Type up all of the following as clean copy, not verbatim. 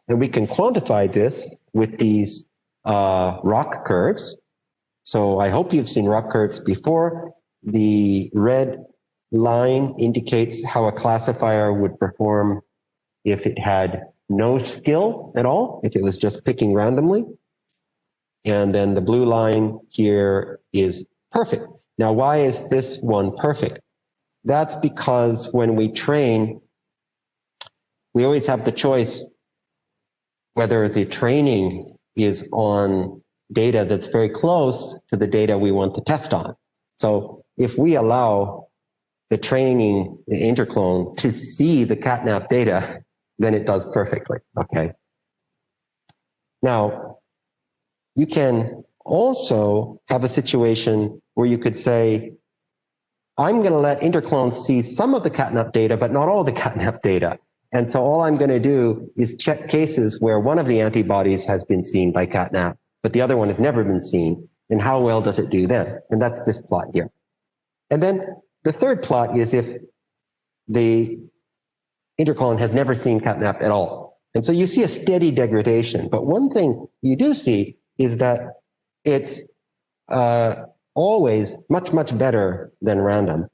And we can quantify this with these ROC curves. So I hope you've seen ROC curves before. The red line indicates how a classifier would perform if it had no skill at all, if it was just picking randomly. And then the blue line here is perfect. Now, why is this one perfect? That's because when we train, we always have the choice whether the training is on data that's very close to the data we want to test on. So if we allow the training, the interclone, to see the catnap data, then it does perfectly, okay? Now, you can also have a situation where you could say, I'm going to let interclones see some of the catnap data, but not all the catnap data. And so all I'm going to do is check cases where one of the antibodies has been seen by catnap, but the other one has never been seen. And how well does it do then? And that's this plot here. And then the third plot is if the interclone has never seen catnap at all. And so you see a steady degradation. But one thing you do see is that it's always much, much better than random.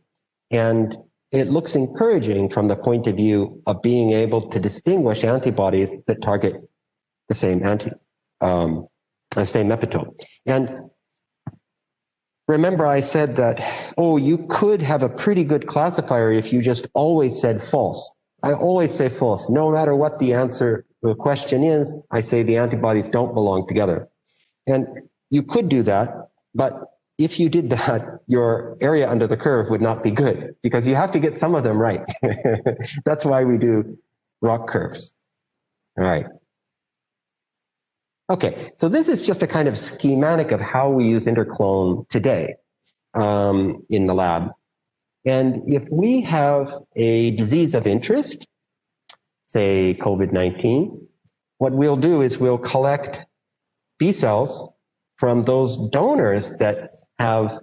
And it looks encouraging from the point of view of being able to distinguish antibodies that target the same same epitope. And remember I said that, oh, you could have a pretty good classifier if you just always said false. I always say false. No matter what the answer to the question is, I say the antibodies don't belong together. And you could do that, but if you did that, your area under the curve would not be good because you have to get some of them right. That's why we do ROC curves. All right. Okay, so this is just a kind of schematic of how we use interclone today in the lab. And if we have a disease of interest, say COVID-19, what we'll do is we'll collect B cells from those donors that have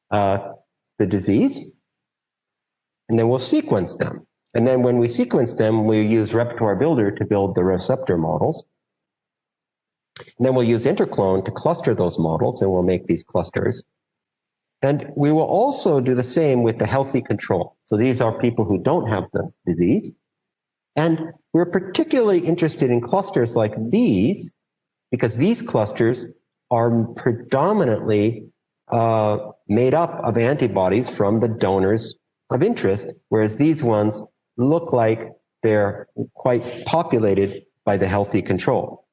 the disease, and then we'll sequence them. And then when we sequence them, we use repertoire builder to build the receptor models. And then we'll use interclone to cluster those models, and we'll make these clusters. And we will also do the same with the healthy control. So these are people who don't have the disease. And we're particularly interested in clusters like these, because these clusters are predominantly made up of antibodies from the donors of interest, whereas these ones look like they're quite populated by the healthy control.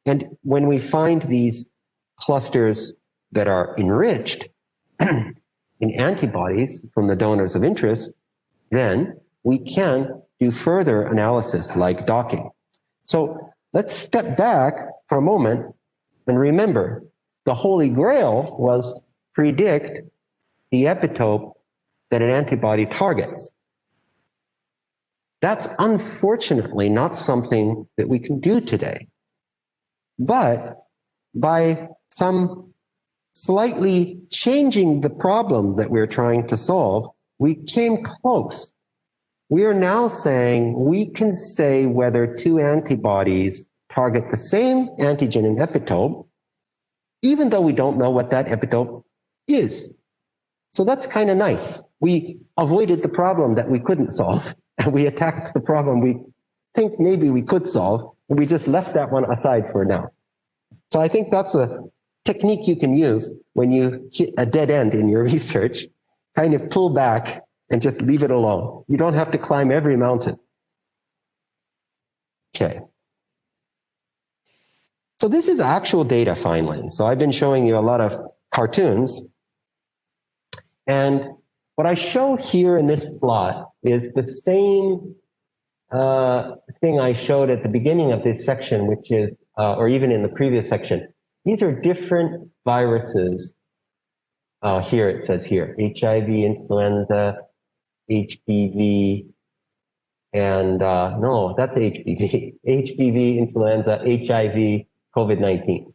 And when we find these clusters that are enriched in antibodies from the donors of interest, then we can do further analysis like docking. So let's step back for a moment and remember the Holy Grail was predict the epitope that an antibody targets. That's unfortunately not something that we can do today. But by some slightly changing the problem that we're trying to solve, we came close. We are now saying we can say whether two antibodies target the same antigen and epitope, even though we don't know what that epitope is. So that's kind of nice. We avoided the problem that we couldn't solve, and we attacked the problem we think maybe we could solve, and we just left that one aside for now. So I think that's a technique you can use when you hit a dead end in your research, kind of pull back and just leave it alone. You don't have to climb every mountain. Okay. So this is actual data finally. So I've been showing you a lot of cartoons. And what I show here in this plot is the same thing I showed at the beginning of this section, which is, or even in the previous section. These are different viruses. Here it says here, HIV, influenza, HPV, and no, that's HPV. HPV, influenza, HIV, COVID-19.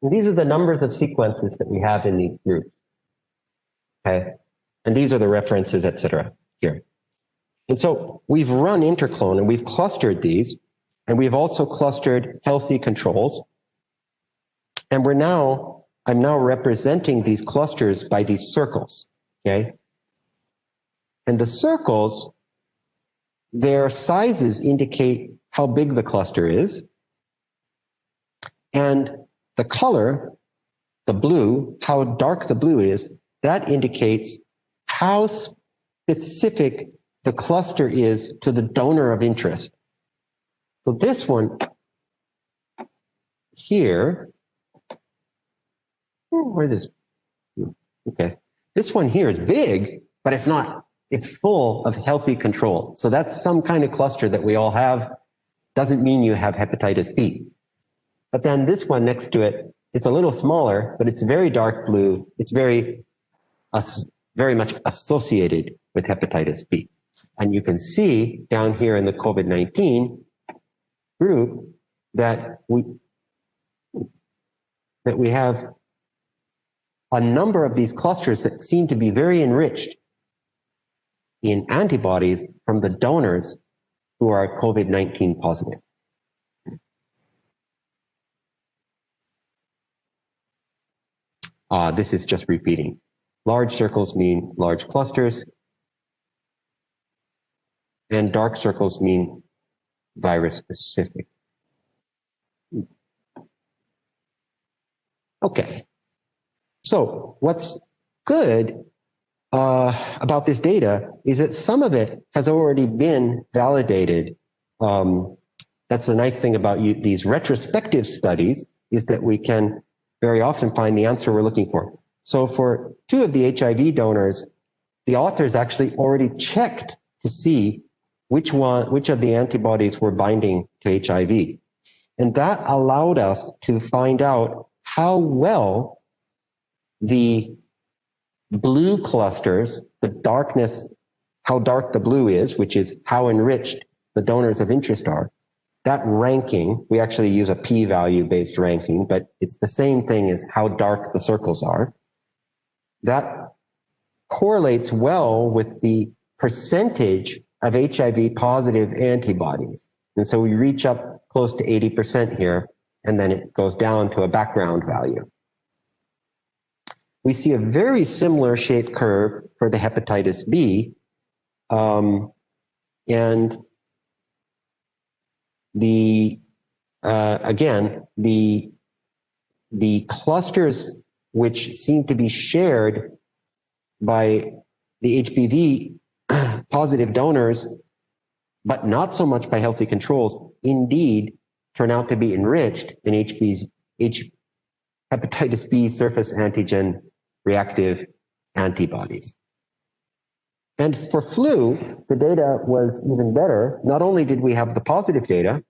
And these are the numbers of sequences that we have in these groups. Okay, and these are the references, etc. here. And so we've run interclone and we've clustered these, And we've also clustered healthy controls. And I'm now representing these clusters by these circles, okay? And the circles, their sizes indicate how big the cluster is. And the color, the blue, how dark the blue is, that indicates how specific the cluster is to the donor of interest. So this one here, where this, okay. This one here is big, but it's not, it's full of healthy control. So that's some kind of cluster that we all have. Doesn't mean you have hepatitis B. But then this one next to it, it's a little smaller, but it's very dark blue. It's very much associated with hepatitis B. And you can see down here in the COVID-19 group that we have a number of these clusters that seem to be very enriched in antibodies from the donors who are COVID-19 positive. This is just repeating. Large circles mean large clusters, and dark circles mean virus specific. Okay. So what's good about this data is that some of it has already been validated. That's the nice thing about these retrospective studies, is that we can very often find the answer we're looking for. So for 2 of the HIV donors, the authors actually already checked to see which of the antibodies were binding to HIV. And that allowed us to find out how well the blue clusters, the darkness, how dark the blue is, which is how enriched the donors of interest are, that ranking, we actually use a p-value based ranking, but it's the same thing as how dark the circles are. That correlates well with the percentage of HIV positive antibodies. And so we reach up close to 80% here, and then it goes down to a background value. We see a very similar shaped curve for the hepatitis B, and again, the clusters which seem to be shared by the HPV positive donors, but not so much by healthy controls, indeed turn out to be enriched in hepatitis B surface antigen reactive antibodies. And for flu, the data was even better. Not only did we have the positive data,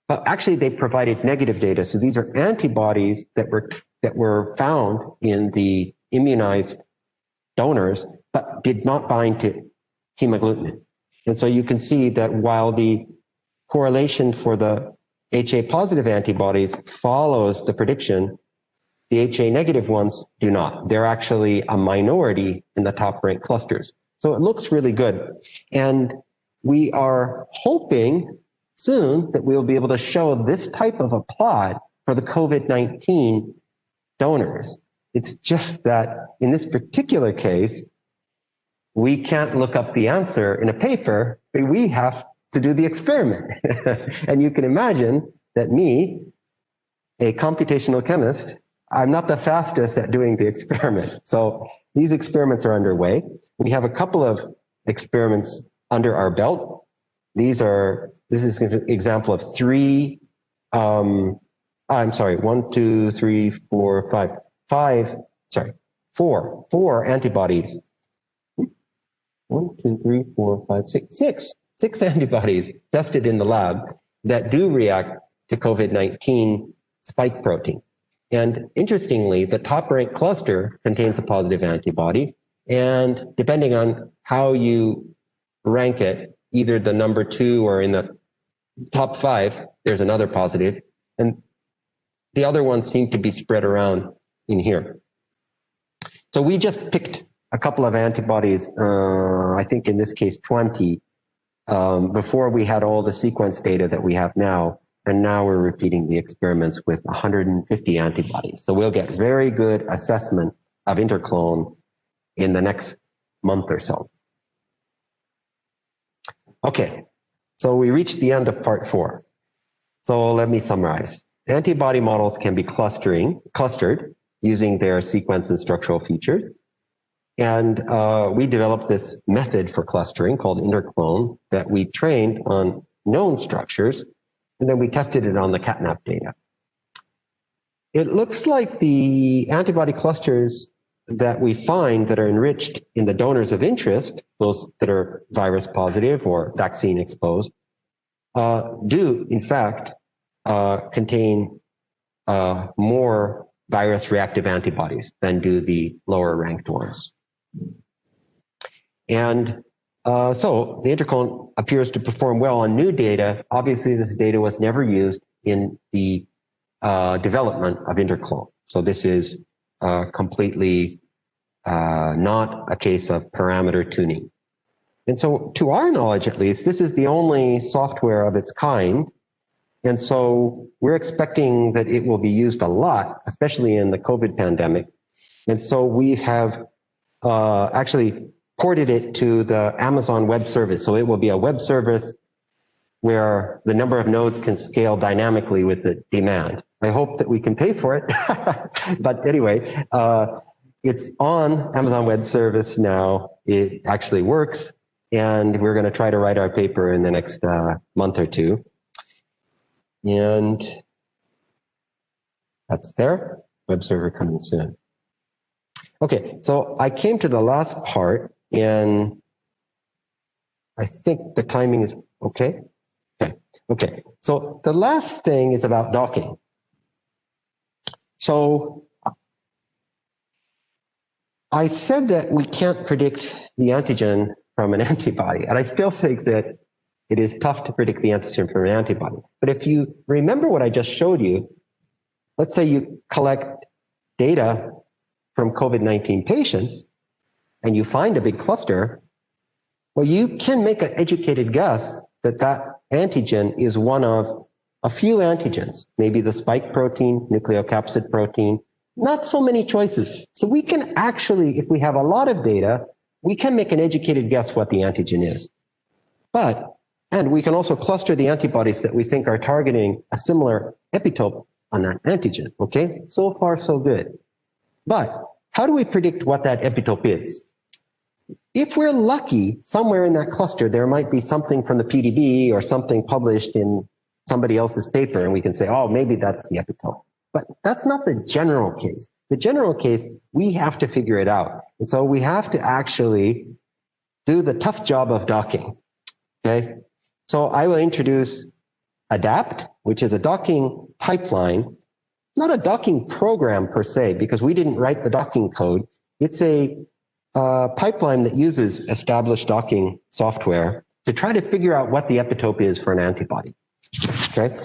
but actually they provided negative data. So these are antibodies that were found in the immunized donors, but did not bind to hemagglutinin. And so you can see that while the correlation for the HA positive antibodies follows the prediction, the HA negative ones do not. They're actually a minority in the top ranked clusters. So it looks really good. And we are hoping soon that we'll be able to show this type of a plot for the COVID-19 donors. It's just that in this particular case, we can't look up the answer in a paper, but we have to do the experiment. And you can imagine that me, a computational chemist, I'm not the fastest at doing the experiment. So these experiments are underway. We have a couple of experiments under our belt. This is an example of 3, I'm sorry, 1, 2, 3, 4, 5, four antibodies. 1, 2, 3, 4, 5, 6. 6 antibodies tested in the lab that do react to COVID-19 spike protein. And interestingly, the top ranked cluster contains a positive antibody. And depending on how you rank it, either the number 2 or in the top 5, there's another positive. And the other ones seem to be spread around in here. So we just picked a couple of antibodies, I think in this case 20, before we had all the sequence data that we have now, and now we're repeating the experiments with 150 antibodies. So we'll get very good assessment of interclone in the next month or so. Okay, so we reached the end of part 4. So let me summarize. Antibody models can be clustered using their sequence and structural features. And we developed this method for clustering called interclone that we trained on known structures, and then we tested it on the catnap data. It looks like the antibody clusters that we find that are enriched in the donors of interest, those that are virus positive or vaccine exposed, do in fact contain more virus reactive antibodies than do the lower ranked ones. And so the interclone appears to perform well on new data. Obviously, this data was never used in the development of interclone. So this is completely not a case of parameter tuning. And so to our knowledge, at least, this is the only software of its kind. And so we're expecting that it will be used a lot, especially in the COVID pandemic. And so we have actually ported it to the Amazon Web Service. So it will be a web service where the number of nodes can scale dynamically with the demand. I hope that we can pay for it. But anyway, it's on Amazon Web Service now. It actually works. And we're going to try to write our paper in the next month or two. And that's there. Web server coming soon. Okay, so I came to the last part, and I think the timing is okay. Okay. So the last thing is about docking. So I said that we can't predict the antigen from an antibody, and I still think that it is tough to predict the antigen from an antibody. But if you remember what I just showed you, let's say you collect data from COVID-19 patients and you find a big cluster, well, you can make an educated guess that that antigen is one of a few antigens, maybe the spike protein, nucleocapsid protein, not so many choices. So we can actually, if we have a lot of data, we can make an educated guess what the antigen is. And we can also cluster the antibodies that we think are targeting a similar epitope on that antigen, okay? So far, so good. But how do we predict what that epitope is? If we're lucky, somewhere in that cluster, there might be something from the PDB or something published in somebody else's paper, and we can say, oh, maybe that's the epitope. But that's not the general case. The general case, we have to figure it out. And so we have to actually do the tough job of docking, okay? So I will introduce ADAPT, which is a docking pipeline, not a docking program per se, because we didn't write the docking code. It's a pipeline that uses established docking software to try to figure out what the epitope is for an antibody, okay?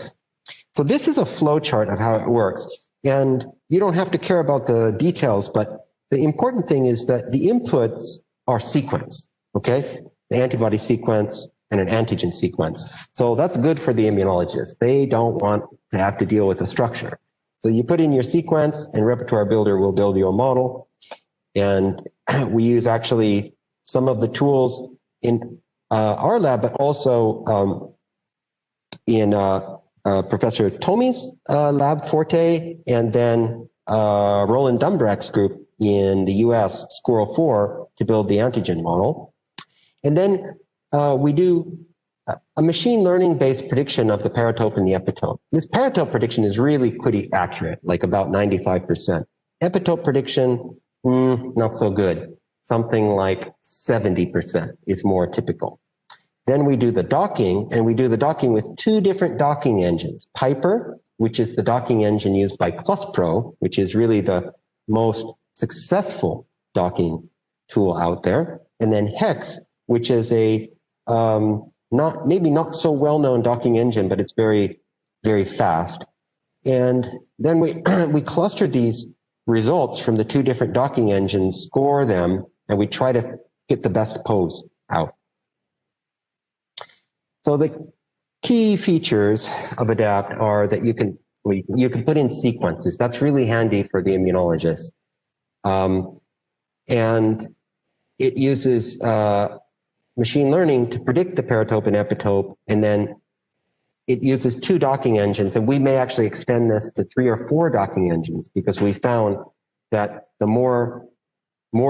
So this is a flow chart of how it works. And you don't have to care about the details, but the important thing is that the inputs are sequence, okay? The antibody sequence and an antigen sequence. So that's good for the immunologist. They don't want to have to deal with the structure. So you put in your sequence and Repertoire Builder will build your model. And we use actually some of the tools in our lab, but also in Professor Tomi's lab, Forte, and then Roland Dumbrack's group in the US, Squirrel 4, to build the antigen model. And then we do a machine learning-based prediction of the paratope and the epitope. This paratope prediction is really pretty accurate, like about 95%. Epitope prediction, not so good. Something like 70% is more typical. Then we do the docking, and we do the docking with two different docking engines. Piper, which is the docking engine used by ClusPro, which is really the most successful docking tool out there. And then Hex, which is a maybe not so well-known docking engine, but it's very, very fast. And then we cluster these results from the two different docking engines, score them, and we try to get the best pose out. So the key features of ADAPT are that you can put in sequences. That's really handy for the immunologist. And it uses machine learning to predict the paratope and epitope, and then it uses 2 docking engines, and we may actually extend this to 3 or 4 docking engines because we found that the more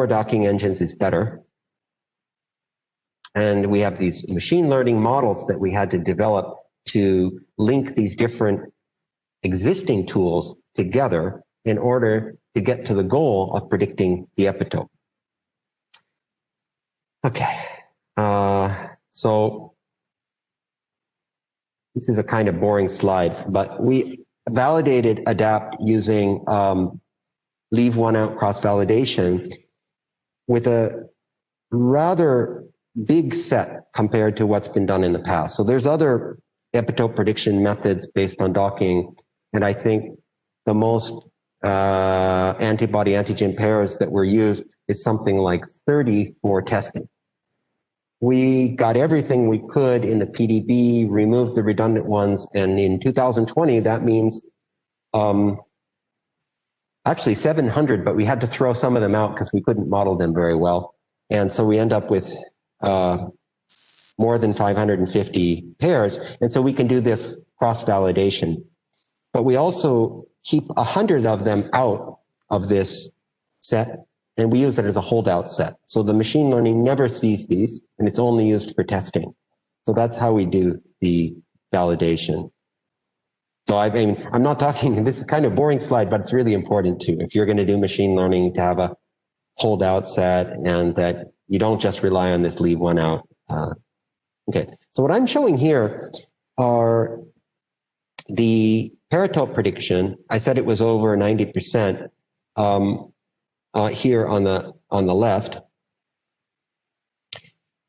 docking engines is better. And we have these machine learning models that we had to develop to link these different existing tools together in order to get to the goal of predicting the epitope. Okay, so this is a kind of boring slide, but we validated ADAPT using leave one out cross-validation with a rather big set compared to what's been done in the past. So there's other epitope prediction methods based on docking, and I think the most antibody-antigen pairs that were used is something like 30 for testing. We got everything we could in the PDB, removed the redundant ones, and in 2020, that means actually 700, but we had to throw some of them out because we couldn't model them very well. And so we end up with more than 550 pairs, and so we can do this cross-validation. But we also keep 100 of them out of this set, and we use it as a holdout set. So the machine learning never sees these, and it's only used for testing. So that's how we do the validation. So I mean, I'm not talking, this is kind of a boring slide, but it's really important too. If you're going to do machine learning, to have a holdout set and that you don't just rely on this leave one out. Okay, so what I'm showing here are the paratope prediction. I said it was over 90% here on the left,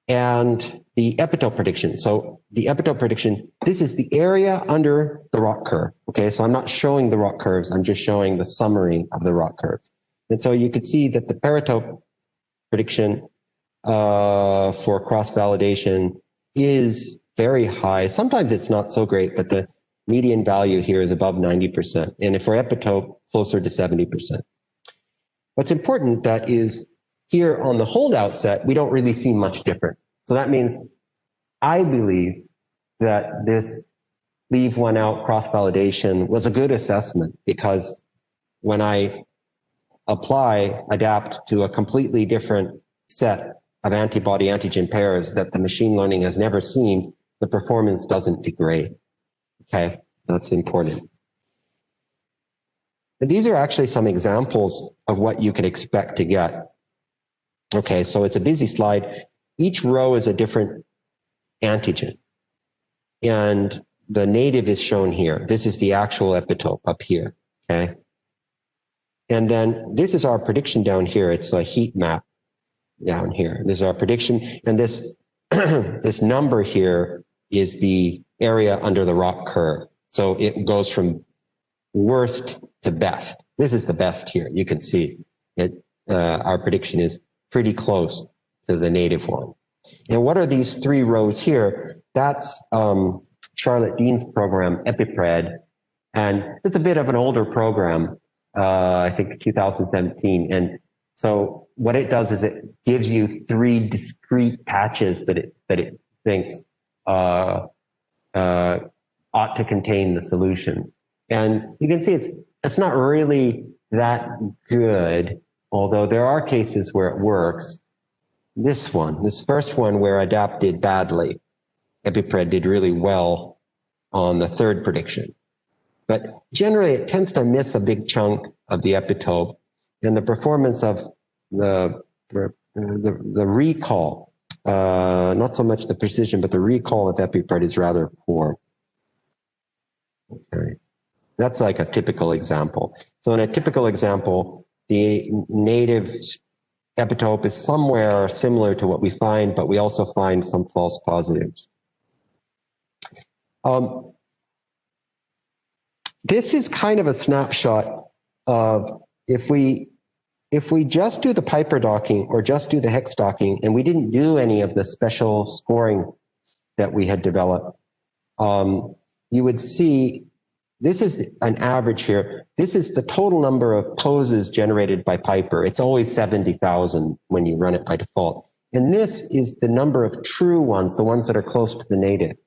and the epitope prediction. So the epitope prediction, this is the area under the rock curve. Okay, so I'm not showing the rock curves, I'm just showing the summary of the rock curves. And so you could see that the paratope prediction for cross-validation is very high. Sometimes it's not so great, but the median value here is above 90%. And if for epitope, closer to 70%. What's important that is here on the holdout set, we don't really see much difference. So that means I believe that this leave one out cross-validation was a good assessment, because when I apply ADAPT to a completely different set of antibody-antigen pairs that the machine learning has never seen, the performance doesn't degrade. Okay, that's important. And these are actually some examples of what you could expect to get. Okay, so it's a busy slide. Each row is a different antigen. And the native is shown here. This is the actual epitope up here, okay? And then this is our prediction down here. It's a heat map down here. This is our prediction. And this, this number here is the area under the rock curve. So it goes from worst to best. This is the best here. You can see it. Our prediction is pretty close to the native one. And what are these 3 rows here? That's Charlotte Dean's program, EpiPred. And it's a bit of an older program, I think 2017. And so what it does is it gives you 3 discrete patches that it thinks ought to contain the solution. And you can see it's not really that good, although there are cases where it works. This first one where ADAPT did badly, EpiPred did really well on the 3rd prediction. But generally it tends to miss a big chunk of the epitope, and the performance of the recall, not so much the precision, but the recall of EpiPred is rather poor. Okay. That's like a typical example. So in a typical example, the native epitope is somewhere similar to what we find, but we also find some false positives. This is kind of a snapshot of if we just do the Piper docking or just do the hex docking, and we didn't do any of the special scoring that we had developed, you would see this is an average here. This is the total number of poses generated by Piper. It's always 70,000 when you run it by default. And this is the number of true ones, the ones that are close to the native.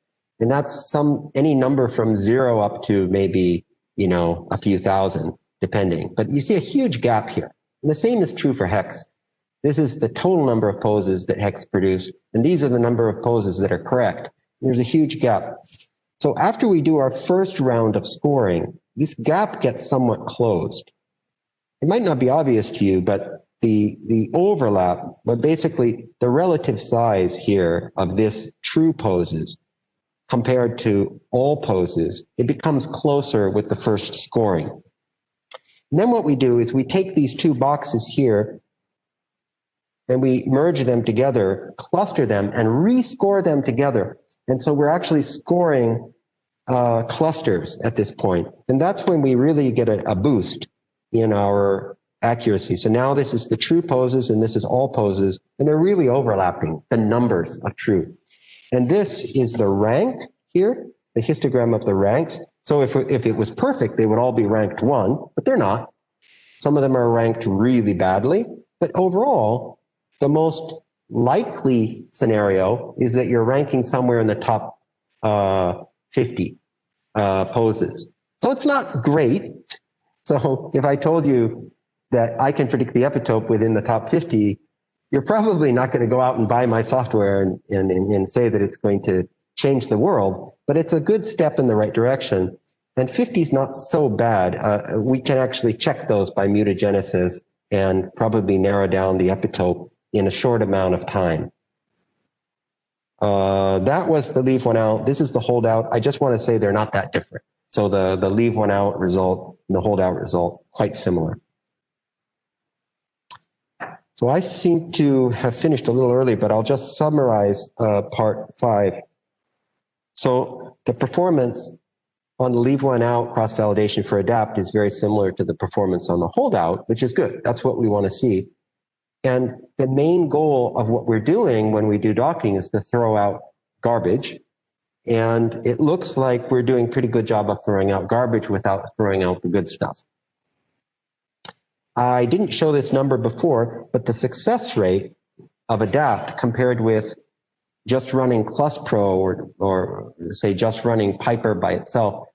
And that's any number from 0 up to maybe, a few thousand, depending. But you see a huge gap here. And the same is true for hex. This is the total number of poses that hex produce. And these are the number of poses that are correct. There's a huge gap. So after we do our first round of scoring, this gap gets somewhat closed. It might not be obvious to you, but the overlap, but basically the relative size here of this true poses compared to all poses, it becomes closer with the first scoring. And then what we do is we take these two boxes here and we merge them together, cluster them, and rescore them together. And so we're actually scoring clusters at this point. And that's when we really get a boost in our accuracy. So now this is the true poses and this is all poses, and they're really overlapping the numbers of true. And this is the rank here, the histogram of the ranks. So if it was perfect, they would all be ranked 1, but they're not. Some of them are ranked really badly, but overall, the most likely scenario is that you're ranking somewhere in the top 50 poses. So it's not great. So if I told you that I can predict the epitope within the top 50, you're probably not going to go out and buy my software and say that it's going to change the world, but it's a good step in the right direction. And 50 is not so bad. We can actually check those by mutagenesis and probably narrow down the epitope in a short amount of time. That was the leave one out. This is the holdout. I just want to say they're not that different. So the leave one out result, and the holdout result, quite similar. So I seem to have finished a little early, but I'll just summarize part 5. So the performance on the leave one out cross-validation for adapt is very similar to the performance on the holdout, which is good. That's what we want to see. And the main goal of what we're doing when we do docking is to throw out garbage. And it looks like we're doing a pretty good job of throwing out garbage without throwing out the good stuff. I didn't show this number before, but the success rate of adapt compared with just running ClusPro or say just running Piper by itself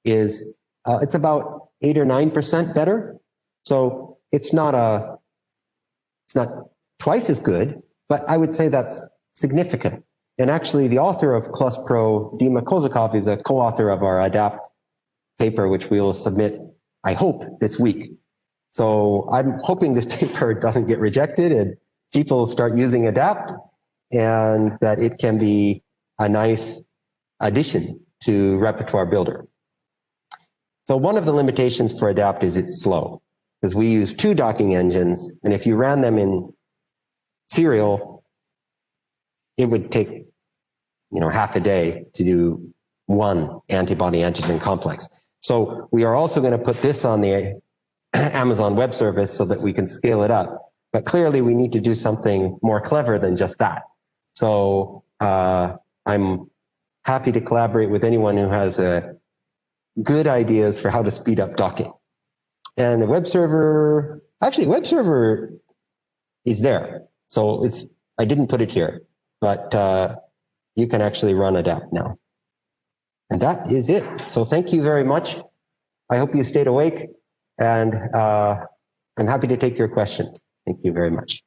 is it's about 8 or 9% better. So it's not twice as good, but I would say that's significant. And actually, the author of ClusPro, Dima Kozakov, is a co-author of our adapt paper, which we will submit, I hope, this week. So I'm hoping this paper doesn't get rejected and people start using adapt, and that it can be a nice addition to Repertoire Builder. So one of the limitations for adapt is it's slow, because we use 2 docking engines, and if you ran them in serial, it would take half a day to do 1 antibody-antigen complex. So we are also going to put this on the Amazon Web Service so that we can scale it up. But clearly we need to do something more clever than just that. So I'm happy to collaborate with anyone who has good ideas for how to speed up docking. And the web server, actually web server is there. So I didn't put it here, but you can actually run adapt now. And that is it. So thank you very much. I hope you stayed awake, and I'm happy to take your questions. Thank you very much.